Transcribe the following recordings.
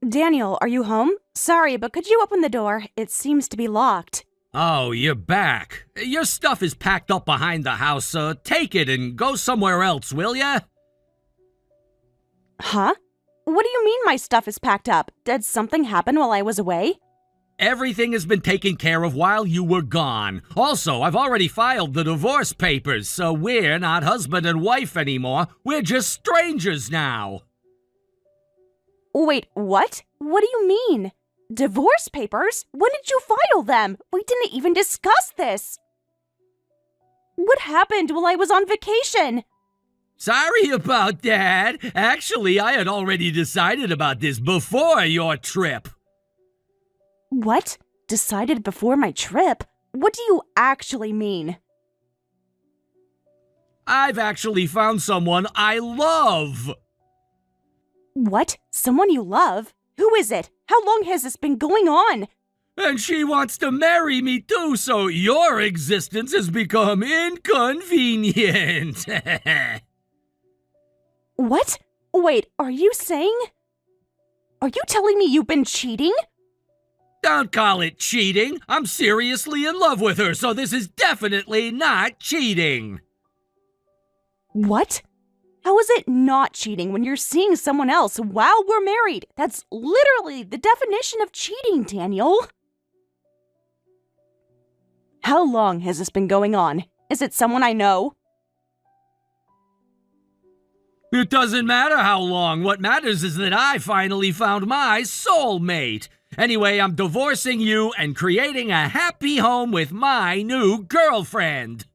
Daniel, are you home? Sorry, but could you open the door? It seems to be locked. Oh, you're back. Your stuff is packed up behind the house, so take it and go somewhere else, will ya? Huh? What do you mean my stuff is packed up? Did something happen while I was away? Everything has been taken care of while you were gone. Also, I've already filed the divorce papers, so we're not husband and wife anymore. We're just strangers now. Wait, what? What do you mean? Divorce papers? When did you file them? We didn't even discuss this. What happened while I was on vacation? Sorry about that. Actually, I had already decided about this before your trip. What? Decided before my trip? What do you actually mean? I've actually found someone I love. What? Someone you love? Who is it? How long has this been going on? And she wants to marry me too, so your existence has become inconvenient. What? Wait, are you telling me you've been cheating? Don't call it cheating. I'm seriously in love with her, so this is definitely not cheating. What? How is it not cheating when you're seeing someone else while we're married? That's literally the definition of cheating, Daniel. How long has this been going on? Is it someone I know? It doesn't matter how long. What matters is that I finally found my soulmate. Anyway, I'm divorcing you and creating a happy home with my new girlfriend.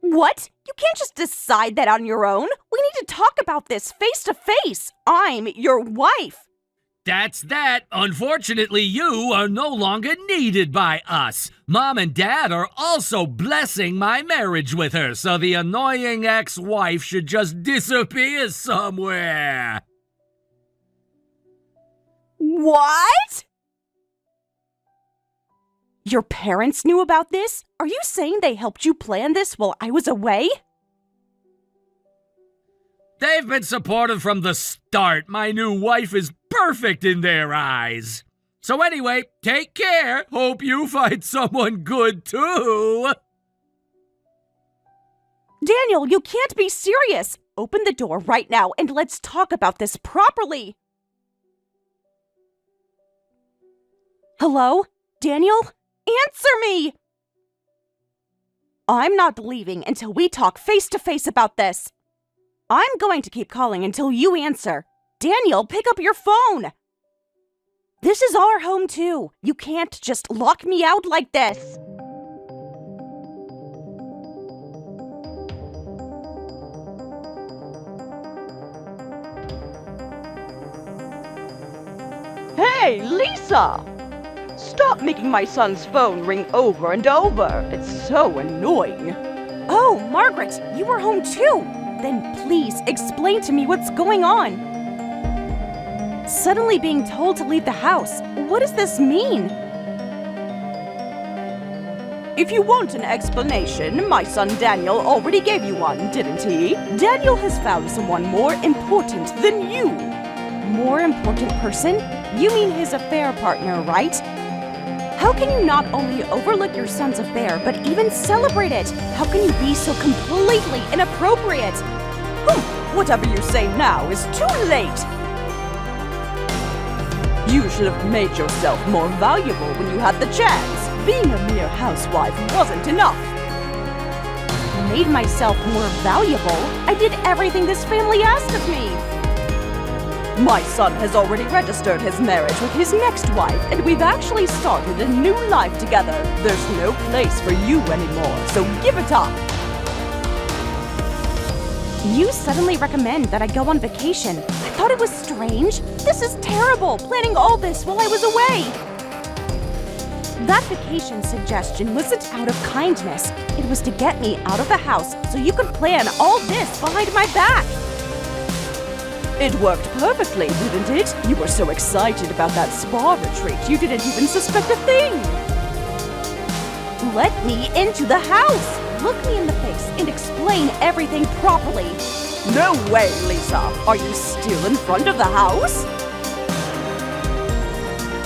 What? You can't just decide that on your own. We need to talk about this face to face. I'm your wife. That's that. Unfortunately, you are no longer needed by us. Mom and Dad are also blessing my marriage with her, so the annoying ex-wife should just disappear somewhere. What? Your parents knew about this? Are you saying they helped you plan this while I was away? They've been supportive from the start. My new wife is perfect in their eyes. So anyway, take care. Hope you find someone good too. Daniel, you can't be serious. Open the door right now and let's talk about this properly. Hello? Daniel? Answer me! I'm not leaving until we talk face to face about this. I'm going to keep calling until you answer. Daniel, pick up your phone! This is our home too. You can't just lock me out like this. Hey, Lisa! Stop making my son's phone ring over and over. It's so annoying. Oh, Margaret, you were home too. Then please explain to me what's going on. Suddenly being told to leave the house. What does this mean? If you want an explanation, my son Daniel already gave you one, didn't he? Daniel has found someone more important than you. More important person? You mean his affair partner, right? How can you not only overlook your son's affair, but even celebrate it? How can you be so completely inappropriate? Whatever you say now is too late. You should have made yourself more valuable when you had the chance. Being a mere housewife wasn't enough. Made myself more valuable? I did everything this family asked of me. My son has already registered his marriage with his next wife, and we've actually started a new life together. There's no place for you anymore, so give it up. You suddenly recommend that I go on vacation. I thought it was strange. This is terrible, planning all this while I was away. That vacation suggestion wasn't out of kindness. It was to get me out of the house so you could plan all this behind my back. It worked perfectly, didn't it? You were so excited about that spa retreat, you didn't even suspect a thing. Let me into the house. Look me in the face and explain everything properly. No way, Lisa. Are you still in front of the house?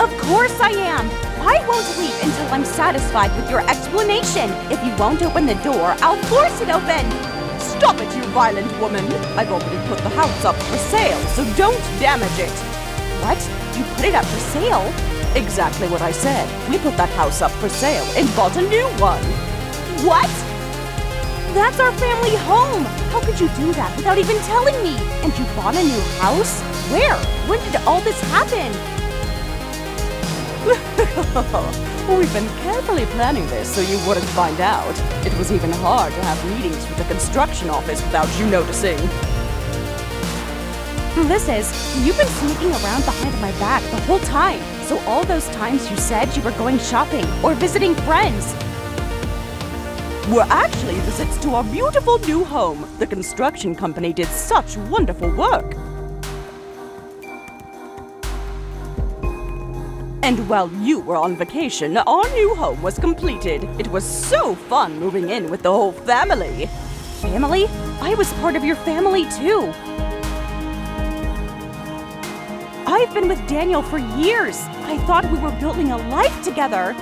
Of course I am. I won't leave until I'm satisfied with your explanation. If you won't open the door, I'll force it open. Stop it, you violent woman! I've already put the house up for sale, so don't damage it! What? You put it up for sale? Exactly what I said. We put that house up for sale and bought a new one. What? That's our family home! How could you do that without even telling me? And you bought a new house? Where? When did all this happen? We've been carefully planning this so you wouldn't find out. It was even hard to have meetings with the construction office without you noticing. You've been sneaking around behind my back the whole time. So all those times you said you were going shopping or visiting friends were actually visits to our beautiful new home. The construction company did such wonderful work. And while you were on vacation, our new home was completed. It was so fun moving in with the whole family. Family? I was part of your family too. I've been with Daniel for years. I thought we were building a life together.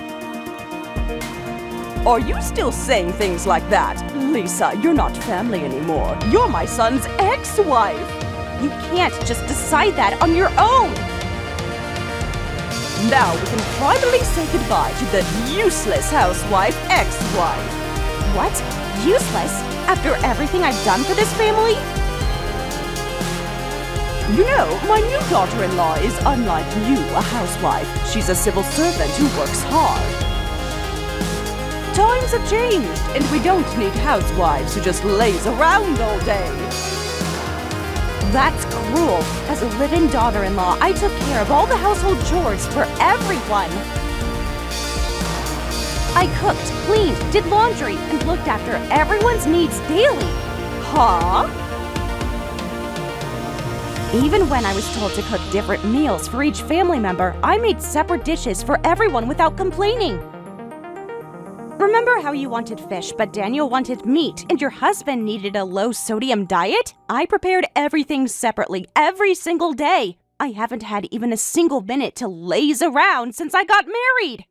Are you still saying things like that? Lisa, you're not family anymore. You're my son's ex-wife. You can't just decide that on your own. Now we can finally say goodbye to that useless housewife ex-wife. What? Useless? After everything I've done for this family? You know, my new daughter-in-law is unlike you, a housewife. She's a civil servant who works hard. Times have changed, and we don't need housewives who just laze around all day. That's cruel. As a live-in daughter-in-law, I took care of all the household chores for everyone. I cooked, cleaned, did laundry, and looked after everyone's needs daily. Huh? Even when I was told to cook different meals for each family member, I made separate dishes for everyone without complaining. Remember how you wanted fish, but Daniel wanted meat, and your husband needed a low-sodium diet? I prepared everything separately every single day. I haven't had even a single minute to laze around since I got married.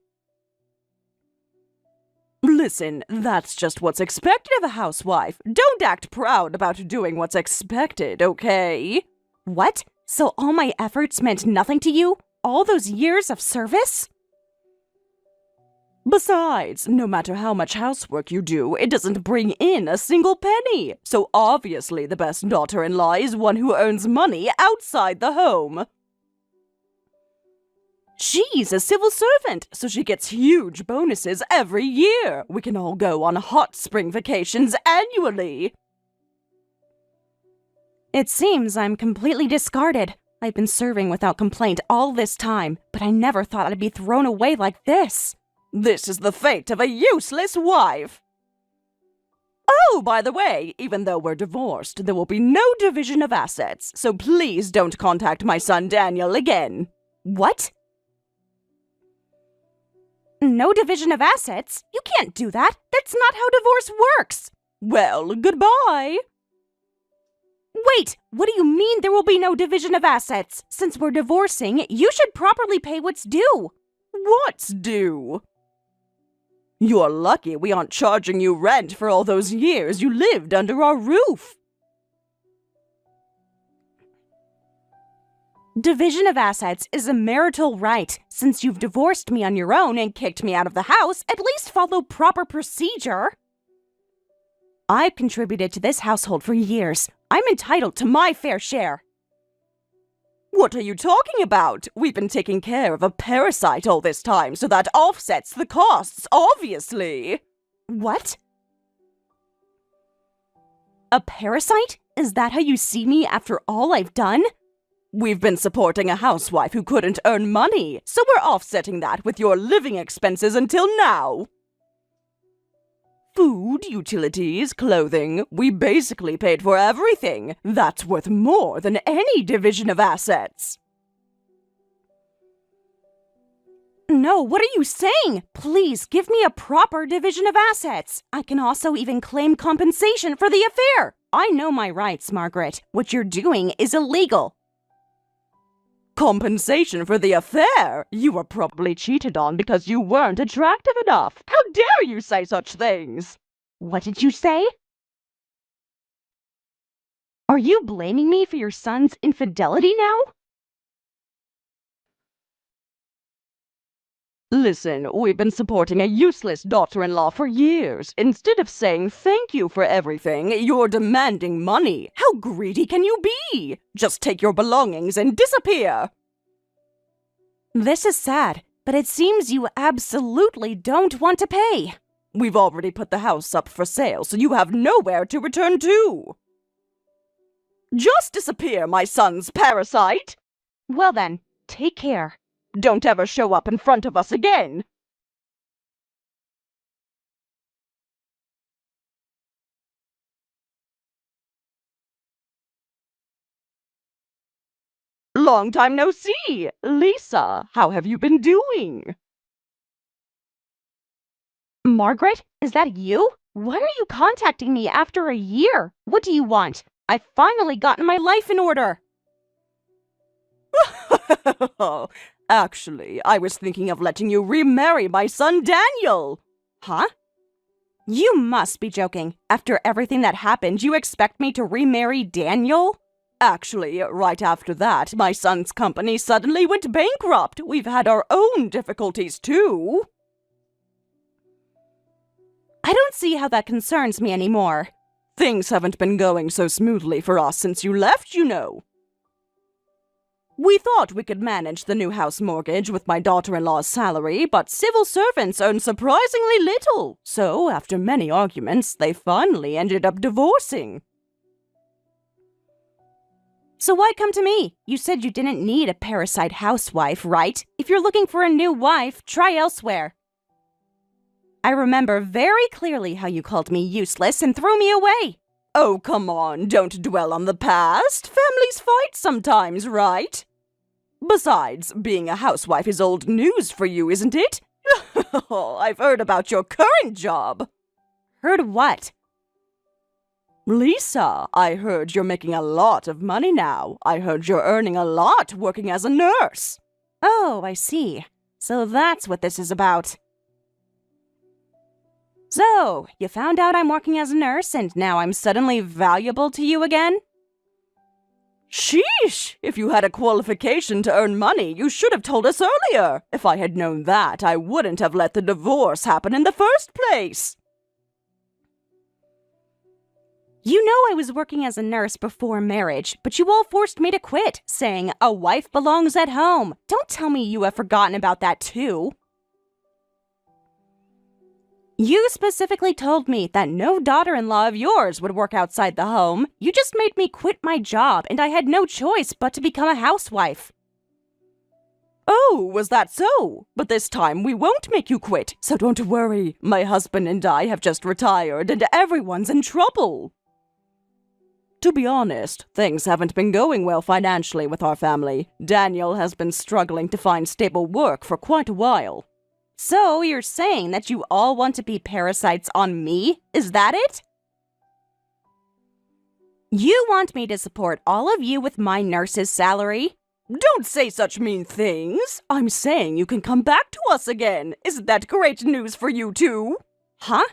Listen, that's just what's expected of a housewife. Don't act proud about doing what's expected, okay? What? So all my efforts meant nothing to you? All those years of service? Besides, no matter how much housework you do, it doesn't bring in a single penny. So obviously the best daughter-in-law is one who earns money outside the home. She's a civil servant, so she gets huge bonuses every year. We can all go on hot spring vacations annually. It seems I'm completely discarded. I've been serving without complaint all this time, but I never thought I'd be thrown away like this. This is the fate of a useless wife. Oh, by the way, even though we're divorced, there will be no division of assets, so please don't contact my son Daniel again. What? No division of assets? You can't do that. That's not how divorce works. Well, goodbye. Wait, what do you mean there will be no division of assets? Since we're divorcing, you should properly pay what's due. What's due? You're lucky we aren't charging you rent for all those years you lived under our roof. Division of assets is a marital right. Since you've divorced me on your own and kicked me out of the house, at least follow proper procedure. I've contributed to this household for years. I'm entitled to my fair share. What are you talking about? We've been taking care of a parasite all this time, so that offsets the costs, obviously. What? A parasite? Is that how you see me after all I've done? We've been supporting a housewife who couldn't earn money, so we're offsetting that with your living expenses until now. Food, utilities, clothing, we basically paid for everything. That's worth more than any division of assets. No, what are you saying? Please give me a proper division of assets. I can also even claim compensation for the affair. I know my rights, Margaret. What you're doing is illegal. Compensation for the affair? You were probably cheated on because you weren't attractive enough. How dare you say such things? What did you say? Are you blaming me for your son's infidelity now? Listen, we've been supporting a useless daughter-in-law for years. Instead of saying thank you for everything, you're demanding money. How greedy can you be? Just take your belongings and disappear. This is sad, but it seems you absolutely don't want to pay. We've already put the house up for sale, so you have nowhere to return to. Just disappear, my son's parasite! Well then, take care. Don't ever show up in front of us again! Long time no see! Lisa, how have you been doing? Margaret, is that you? Why are you contacting me after a year? What do you want? I've finally gotten my life in order. Actually, I was thinking of letting you remarry my son Daniel. Huh? You must be joking. After everything that happened, you expect me to remarry Daniel? Actually, right after that, my son's company suddenly went bankrupt. We've had our own difficulties, too. I don't see how that concerns me anymore. Things haven't been going so smoothly for us since you left, you know. We thought we could manage the new house mortgage with my daughter-in-law's salary, but civil servants earn surprisingly little. So, after many arguments, they finally ended up divorcing. So why come to me? You said you didn't need a parasite housewife, right? If you're looking for a new wife, try elsewhere. I remember very clearly how you called me useless and threw me away. Oh, come on, don't dwell on the past. Families fight sometimes, right? Besides, being a housewife is old news for you, isn't it? I've heard about your current job. Heard what? Lisa, I heard you're making a lot of money now. I heard you're earning a lot working as a nurse. Oh, I see. So that's what this is about. So, you found out I'm working as a nurse and now I'm suddenly valuable to you again? Sheesh! If you had a qualification to earn money, you should have told us earlier. If I had known that, I wouldn't have let the divorce happen in the first place. You know I was working as a nurse before marriage, but you all forced me to quit, saying a wife belongs at home. Don't tell me you have forgotten about that too. You specifically told me that no daughter-in-law of yours would work outside the home. You just made me quit my job, and I had no choice but to become a housewife. Oh, was that so? But this time we won't make you quit, so don't worry. My husband and I have just retired, and everyone's in trouble. To be honest, things haven't been going well financially with our family. Daniel has been struggling to find stable work for quite a while. So you're saying that you all want to be parasites on me? Is that it? You want me to support all of you with my nurse's salary? Don't say such mean things. I'm saying you can come back to us again. Isn't that great news for you too? Huh?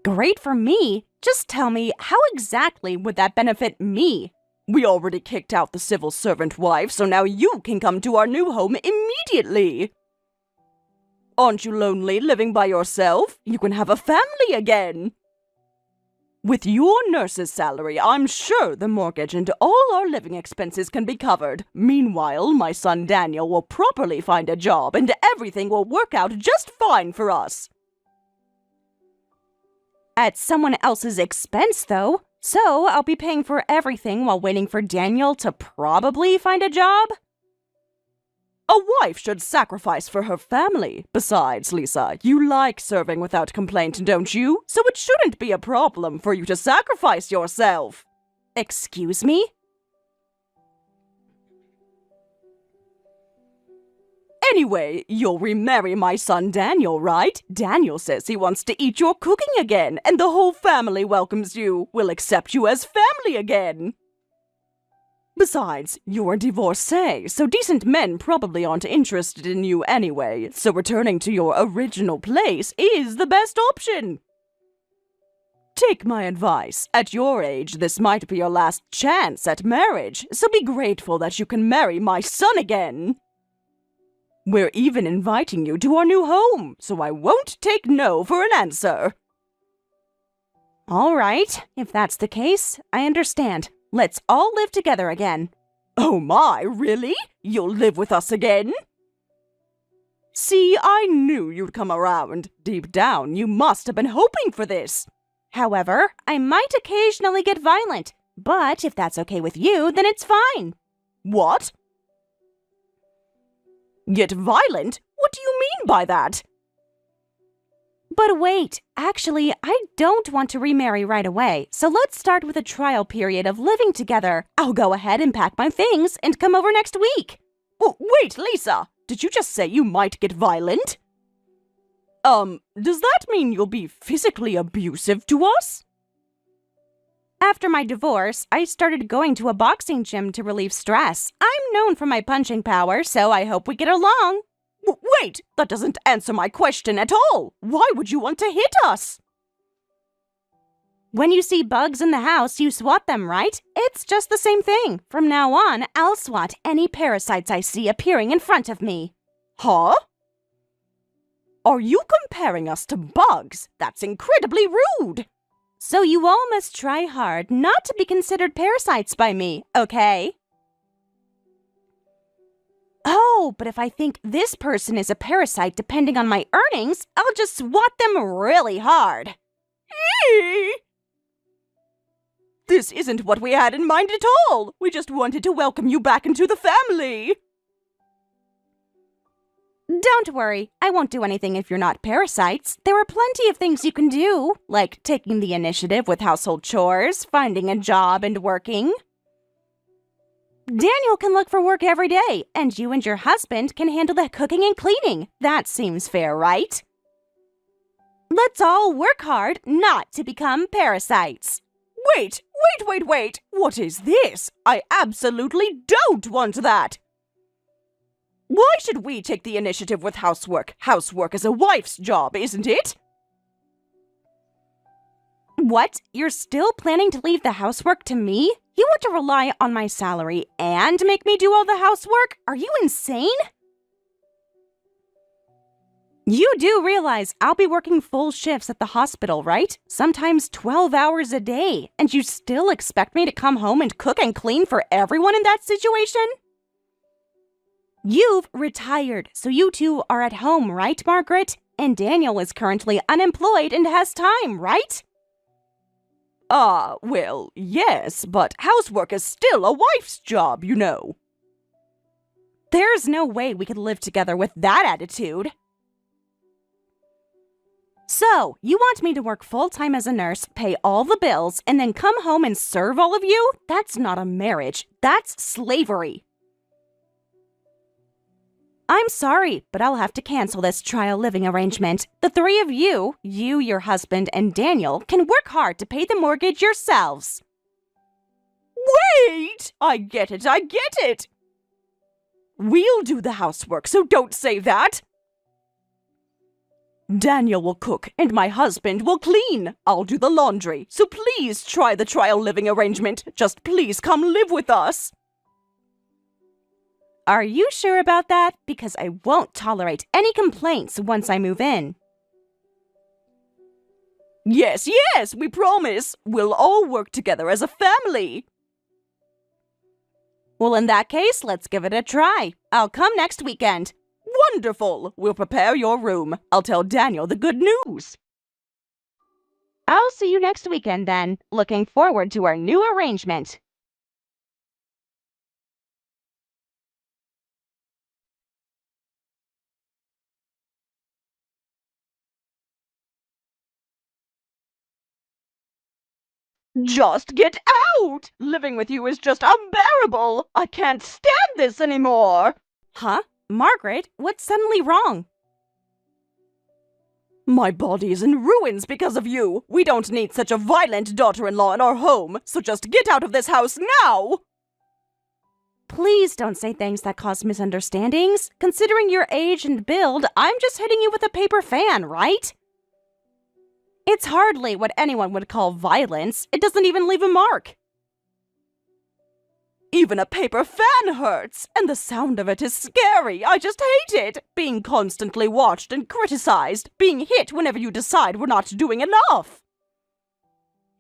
Great for me? Just tell me, how exactly would that benefit me? We already kicked out the civil servant wife, so now you can come to our new home immediately. Aren't you lonely living by yourself? You can have a family again. With your nurse's salary, I'm sure the mortgage and all our living expenses can be covered. Meanwhile, my son Daniel will properly find a job and everything will work out just fine for us. At someone else's expense, though. So I'll be paying for everything while waiting for Daniel to probably find a job? A wife should sacrifice for her family. Besides, Lisa, you like serving without complaint, don't you? So it shouldn't be a problem for you to sacrifice yourself. Excuse me? Anyway, you'll remarry my son Daniel, right? Daniel says he wants to eat your cooking again, and the whole family welcomes you. We'll accept you as family again. Besides, you're a divorcee, so decent men probably aren't interested in you anyway, so returning to your original place is the best option. Take my advice. At your age, this might be your last chance at marriage, so be grateful that you can marry my son again. We're even inviting you to our new home, so I won't take no for an answer. All right, if that's the case, I understand. Let's all live together again. Oh my, really? You'll live with us again? See, I knew you'd come around. Deep down, you must have been hoping for this. However, I might occasionally get violent, but if that's okay with you, then it's fine. What? Get violent? What do you mean by that? But wait, actually, I don't want to remarry right away, so let's start with a trial period of living together. I'll go ahead and pack my things and come over next week. Oh, wait, Lisa, did you just say you might get violent? Does that mean you'll be physically abusive to us? After my divorce, I started going to a boxing gym to relieve stress. I'm known for my punching power, so I hope we get along. Wait, that doesn't answer my question at all. Why would you want to hit us? When you see bugs in the house, you swat them, right? It's just the same thing. From now on, I'll swat any parasites I see appearing in front of me. Huh? Are you comparing us to bugs? That's incredibly rude. So you all must try hard not to be considered parasites by me, okay? Oh, but if I think this person is a parasite depending on my earnings, I'll just swat them really hard. This isn't what we had in mind at all. We just wanted to welcome you back into the family. Don't worry, I won't do anything if you're not parasites. There are plenty of things you can do, like taking the initiative with household chores, finding a job, and working. Daniel can look for work every day, and you and your husband can handle the cooking and cleaning. That seems fair, right? Let's all work hard not to become parasites. Wait! What is this? I absolutely don't want that! Why should we take the initiative with housework? Housework is a wife's job, isn't it? What? You're still planning to leave the housework to me? You want to rely on my salary and make me do all the housework? Are you insane? You do realize I'll be working full shifts at the hospital, right? Sometimes 12 hours a day. And you still expect me to come home and cook and clean for everyone in that situation? You've retired, so you two are at home, right, Margaret? And Daniel is currently unemployed and has time, right? Well, yes, but housework is still a wife's job, you know. There's no way we could live together with that attitude. So, you want me to work full-time as a nurse, pay all the bills, and then come home and serve all of you? That's not a marriage. That's slavery. I'm sorry, but I'll have to cancel this trial living arrangement. The three of you, your husband, and Daniel, can work hard to pay the mortgage yourselves. Wait! I get it! We'll do the housework, so don't say that! Daniel will cook, and my husband will clean. I'll do the laundry, so please try the trial living arrangement. Just please come live with us. Are you sure about that? Because I won't tolerate any complaints once I move in. Yes, we promise. We'll all work together as a family. Well, in that case, let's give it a try. I'll come next weekend. Wonderful. We'll prepare your room. I'll tell Daniel the good news. I'll see you next weekend then. Looking forward to our new arrangement. Just get out! Living with you is just unbearable! I can't stand this anymore! Huh? Margaret, what's suddenly wrong? My body is in ruins because of you! We don't need such a violent daughter-in-law in our home, so just get out of this house now! Please don't say things that cause misunderstandings. Considering your age and build, I'm just hitting you with a paper fan, right? It's hardly what anyone would call violence. It doesn't even leave a mark. Even a paper fan hurts, and the sound of it is scary. I just hate it. Being constantly watched and criticized. Being hit whenever you decide we're not doing enough.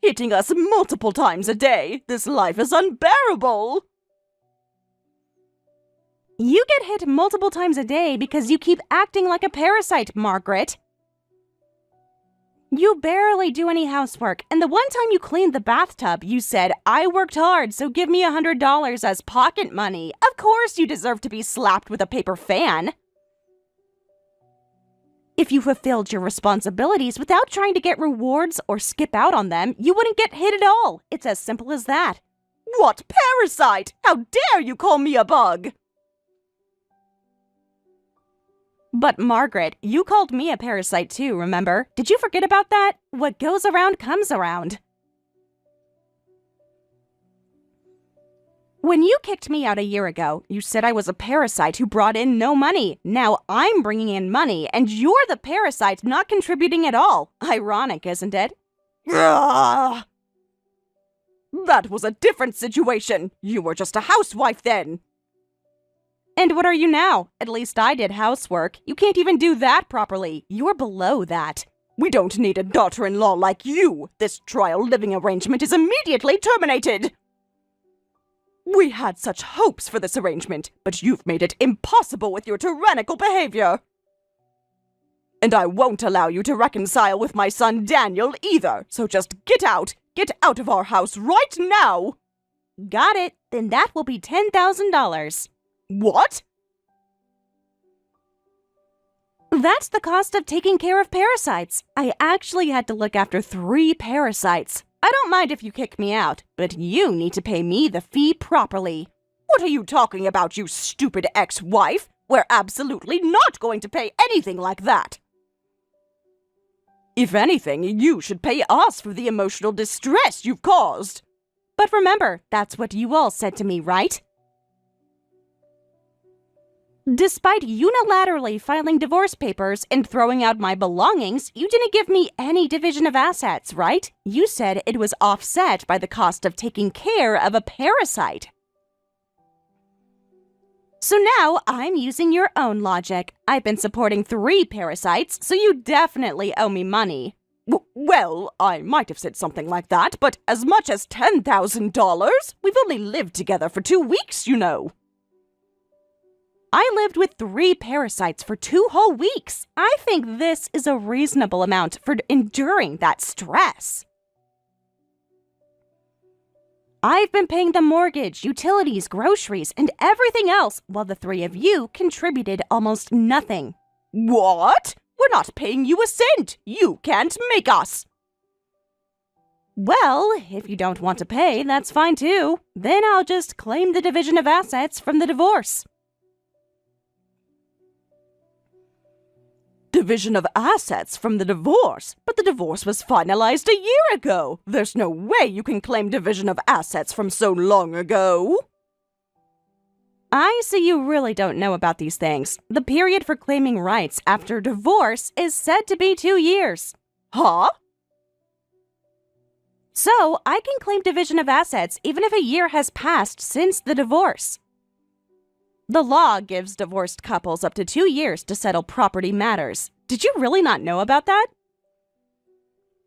Hitting us multiple times a day. This life is unbearable. You get hit multiple times a day because you keep acting like a parasite, Margaret. You barely do any housework, and the one time you cleaned the bathtub, you said, "I worked hard, so give me $100 as pocket money." Of course you deserve to be slapped with a paper fan. If you fulfilled your responsibilities without trying to get rewards or skip out on them, you wouldn't get hit at all. It's as simple as that. What parasite? How dare you call me a bug? But Margaret, you called me a parasite too, remember? Did you forget about that? What goes around comes around. When you kicked me out a year ago, you said I was a parasite who brought in no money. Now I'm bringing in money, and you're the parasite not contributing at all. Ironic, isn't it? Ugh. That was a different situation. You were just a housewife then. And what are you now? At least I did housework. You can't even do that properly. You're below that. We don't need a daughter-in-law like you. This trial living arrangement is immediately terminated. We had such hopes for this arrangement, but you've made it impossible with your tyrannical behavior. And I won't allow you to reconcile with my son Daniel either, so just get out. Get out of our house right now. Got it. Then that will be $10,000. What? That's the cost of taking care of parasites. I actually had to look after 3 parasites. I don't mind if you kick me out, but you need to pay me the fee properly. What are you talking about, you stupid ex-wife? We're absolutely not going to pay anything like that. If anything, you should pay us for the emotional distress you've caused. But remember, that's what you all said to me, right? Despite unilaterally filing divorce papers and throwing out my belongings, you didn't give me any division of assets, right? You said it was offset by the cost of taking care of a parasite. So now I'm using your own logic. I've been supporting 3 parasites, so you definitely owe me money. Well, I might have said something like that, but as much as $10,000? We've only lived together for 2 weeks, you know. I lived with 3 parasites for 2 whole weeks. I think this is a reasonable amount for enduring that stress. I've been paying the mortgage, utilities, groceries, and everything else while the 3 of you contributed almost nothing. What? We're not paying you a cent. You can't make us. Well, if you don't want to pay, that's fine too. Then I'll just claim the division of assets from the divorce. Division of assets from the divorce? But the divorce was finalized a year ago. There's no way you can claim division of assets from so long ago. I see you really don't know about these things. The period for claiming rights after divorce is said to be 2 years. Huh? So, I can claim division of assets even if a year has passed since the divorce. The law gives divorced couples up to 2 years to settle property matters. Did you really not know about that?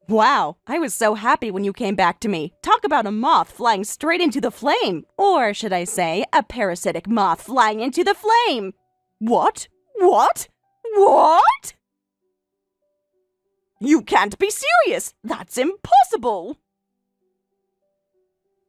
Wow, I was so happy when you came back to me. Talk about a moth flying straight into the flame. Or should I say, a parasitic moth flying into the flame. What? What? What? You can't be serious! That's impossible!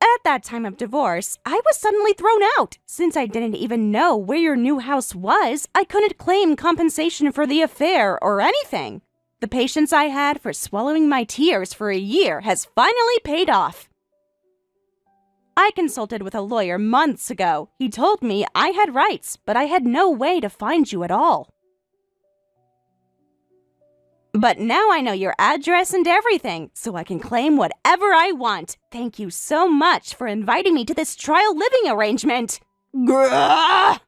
At that time of divorce, I was suddenly thrown out. Since I didn't even know where your new house was, I couldn't claim compensation for the affair or anything. The patience I had for swallowing my tears for a year has finally paid off. I consulted with a lawyer months ago. He told me I had rights, but I had no way to find you at all. But now I know your address and everything, so I can claim whatever I want. Thank you so much for inviting me to this trial living arrangement. Grrrr!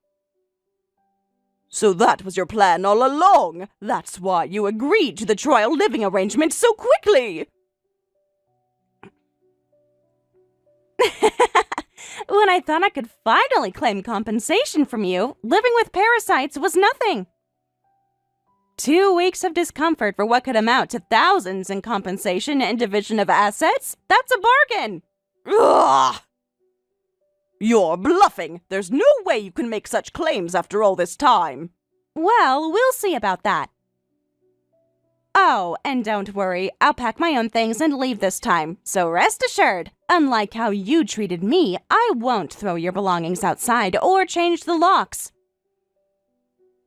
So that was your plan all along. That's why you agreed to the trial living arrangement so quickly. When I thought I could finally claim compensation from you, living with parasites was nothing. 2 weeks of discomfort for what could amount to thousands in compensation and division of assets? That's a bargain! Ugh! You're bluffing. There's no way you can make such claims after all this time. Well, we'll see about that. Oh, and don't worry, I'll pack my own things and leave this time. So rest assured, unlike how you treated me, I won't throw your belongings outside or change the locks.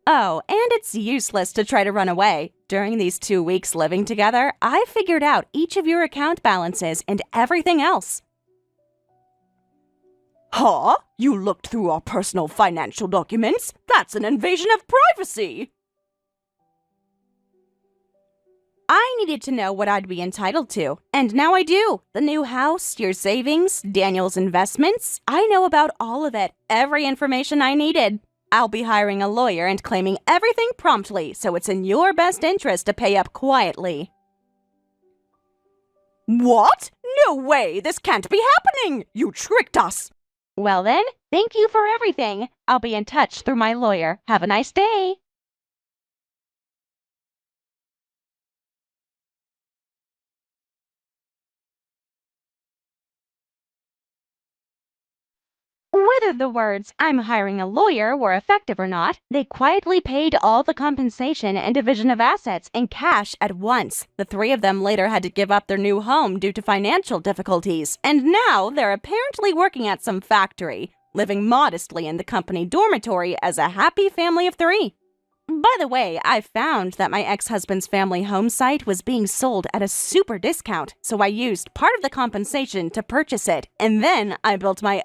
Oh, and it's useless to try to run away. During these 2 weeks living together, I figured out each of your account balances and everything else. Huh? You looked through our personal financial documents? That's an invasion of privacy! I needed to know what I'd be entitled to, and now I do. The new house, your savings, Daniel's investments. I know about all of it, every information I needed. I'll be hiring a lawyer and claiming everything promptly, so it's in your best interest to pay up quietly. What? No way! This can't be happening! You tricked us! Well then, thank you for everything. I'll be in touch through my lawyer. Have a nice day. Whether the words, "I'm hiring a lawyer," were effective or not, they quietly paid all the compensation and division of assets in cash at once. The three of them later had to give up their new home due to financial difficulties, and now they're apparently working at some factory, living modestly in the company dormitory as a happy family of three. By the way, I found that my ex-husband's family home site was being sold at a super discount, so I used part of the compensation to purchase it, and then I built my own